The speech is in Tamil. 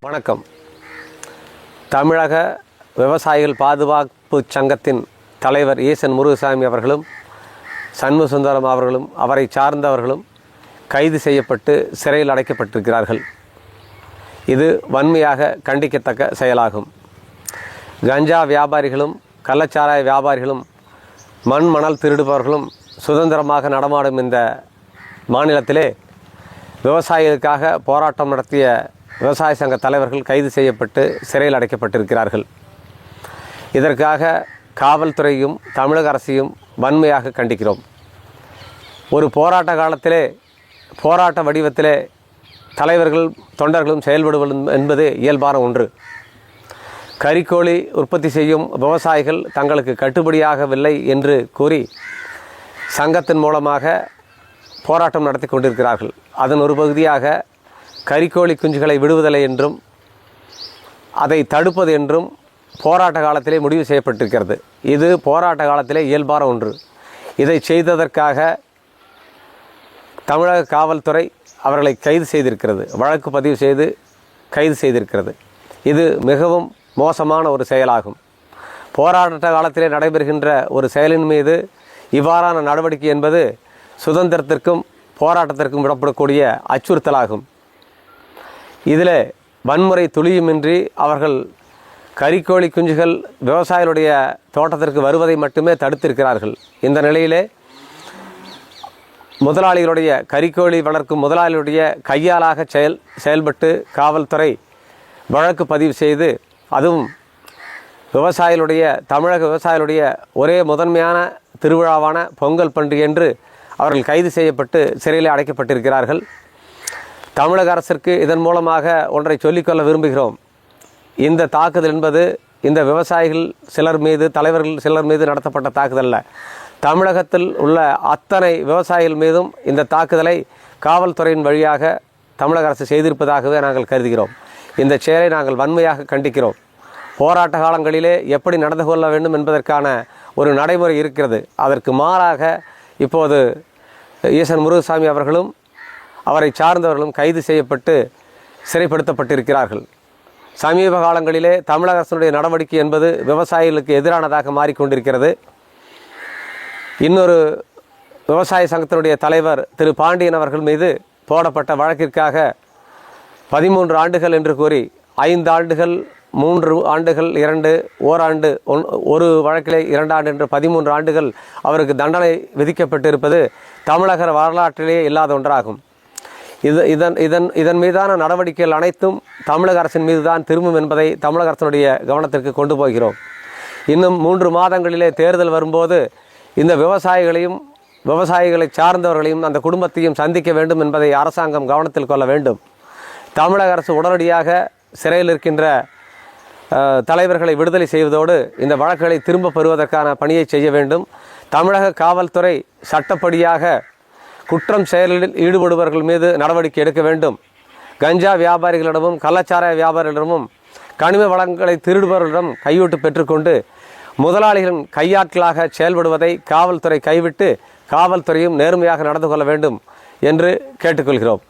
வணக்கம். தமிழக விவசாயிகள் பாதுகாப்பு சங்கத்தின் தலைவர் ஈசன் முருகசாமி அவர்களும் சண்முகசுந்தரம் அவர்களும் அவரை சார்ந்தவர்களும் கைது செய்யப்பட்டு சிறையில் அடைக்கப்பட்டிருக்கிறார்கள். இது வன்மையாக கண்டிக்கத்தக்க செயலாகும். கஞ்சா வியாபாரிகளும் கள்ளச்சாராய வியாபாரிகளும் மணல் திருடுபவர்களும் சுதந்திரமாக நடமாடும் இந்த மாநிலத்திலே விவசாயிகளுக்காக போராட்டம் நடத்திய விவசாய சங்க தலைவர்கள் கைது செய்யப்பட்டு சிறையில் அடைக்கப்பட்டிருக்கிறார்கள். இதற்காக காவல்துறையும் தமிழக அரசையும் வன்மையாக கண்டிக்கிறோம். ஒரு போராட்ட காலத்திலே போராட்ட வடிவத்திலே தலைவர்கள் தொண்டர்களும் செயல்படுவது என்பது இயல்பான ஒன்று. கறிக்கோழி உற்பத்தி செய்யும் விவசாயிகள் தங்களுக்கு கட்டுப்படியாகவில்லை என்று கூறி சங்கத்தின் மூலமாக போராட்டம் நடத்தி கொண்டிருக்கிறார்கள். அதன் ஒரு பகுதியாக கறிக்கோழி குஞ்சுகளை விடுவதில்லை என்றும் அதை தடுப்பது என்றும் போராட்ட காலத்திலே முடிவு செய்யப்பட்டிருக்கிறது. இது போராட்ட காலத்திலே இயல்பான ஒன்று. இதை செய்ததற்காக தமிழக காவல்துறை அவர்களை கைது செய்திருக்கிறது, வழக்கு பதிவு செய்து கைது செய்திருக்கிறது. இது மிகவும் மோசமான ஒரு செயலாகும். போராட்ட காலத்திலே நடைபெறுகின்ற ஒரு செயலின் மீது இவ்வாறான நடவடிக்கை என்பது சுதந்திரத்திற்கும் போராட்டத்திற்கும் விடப்படக்கூடிய அச்சுறுத்தலாகும். இதில் வன்முறை துளியுமின்றி அவர்கள் கறிக்கோழி குஞ்சுகள் விவசாயிகளுடைய தோட்டத்திற்கு வருவதை மட்டுமே தடுத்திருக்கிறார்கள். இந்த நிலையிலே முதலாளிகளுடைய கறிக்கோழி வளர்க்கும் முதலாளிகளுடைய கையாளாக செயல்பட்டு காவல்துறை வழக்கு பதிவு செய்து, அதுவும் விவசாயிகளுடைய தமிழக விவசாயிகளுடைய ஒரே முதன்மையான திருவிழாவான பொங்கல் பண்டிகை என்று அவர்கள் கைது செய்யப்பட்டு சிறையில் அடைக்கப்பட்டிருக்கிறார்கள். தமிழக அரசிற்கு இதன் மூலமாக ஒன்றை சொல்லிக்கொள்ள விரும்புகிறோம். இந்த தாக்குதல் என்பது இந்த விவசாயிகள் சிலர் மீது, தலைவர்கள் சிலர் மீது நடத்தப்பட்ட தாக்குதல் அல்ல. தமிழகத்தில் உள்ள அத்தனை விவசாயிகள் மீதும் இந்த தாக்குதலை காவல்துறையின் வழியாக தமிழக அரசு செய்திருப்பதாகவே நாங்கள் கருதுகிறோம். இந்த செயலை நாங்கள் வன்மையாக கண்டிக்கிறோம். போராட்ட காலங்களிலே எப்படி நடந்து கொள்ள வேண்டும் என்பதற்கான ஒரு நடைமுறை இருக்கிறது. அதற்கு மாறாக இப்போது ஈசன் முருகசாமி அவர்களும் அவரை சார்ந்தவர்களும் கைது செய்யப்பட்டு சிறைப்படுத்தப்பட்டிருக்கிறார்கள். சமீப காலங்களிலே தமிழக அரசினுடைய நடவடிக்கை என்பது விவசாயிகளுக்கு எதிரானதாக மாறிக்கொண்டிருக்கிறது. இன்னொரு விவசாய சங்கத்தினுடைய தலைவர் திரு பாண்டியன் அவர்கள் மீது போடப்பட்ட வழக்கிற்காக 13 ஆண்டுகள் என்று கூறி 5 ஆண்டுகள் 3 ஆண்டுகள் 2 ஓராண்டு ஒரு வழக்கிலே 2 ஆண்டு என்று 13 ஆண்டுகள் அவருக்கு தண்டனை விதிக்கப்பட்டிருப்பது தமிழக வரலாற்றிலேயே இல்லாத ஒன்றாகும். இதன் மீதான நடவடிக்கைகள் அனைத்தும் தமிழக அரசின் மீது தான் திரும்பும் என்பதை தமிழக அரசினுடைய கவனத்திற்கு கொண்டு போகிறோம். இன்னும் 3 மாதங்களிலே தேர்தல் வரும்போது இந்த விவசாயிகளையும் விவசாயிகளை சார்ந்தவர்களையும் அந்த குடும்பத்தையும் சந்திக்க வேண்டும் என்பதை அரசாங்கம் கவனத்தில் கொள்ள வேண்டும். தமிழக அரசு உடனடியாக சிறையில் இருக்கின்ற தலைவர்களை விடுதலை செய்வதோடு இந்த வழக்குகளை திரும்ப பெறுவதற்கான பணியை செய்ய வேண்டும். தமிழக காவல்துறை சட்டப்படியாக குற்றம் செயலில் ஈடுபடுபவர்கள் மீது நடவடிக்கை எடுக்க வேண்டும். கஞ்சா வியாபாரிகளிடமும் கள்ளச்சாராய வியாபாரிகளிடமும் கனிம வளங்களை திருடுபவர்களிடம் கையூட்டு பெற்றுக்கொண்டு முதலாளிகளின் கையாட்களாக செயல்படுவதை காவல்துறை கைவிட்டு காவல்துறையும் நேர்மையாக நடந்து கொள்ள வேண்டும் என்று கேட்டுக்கொள்கிறோம்.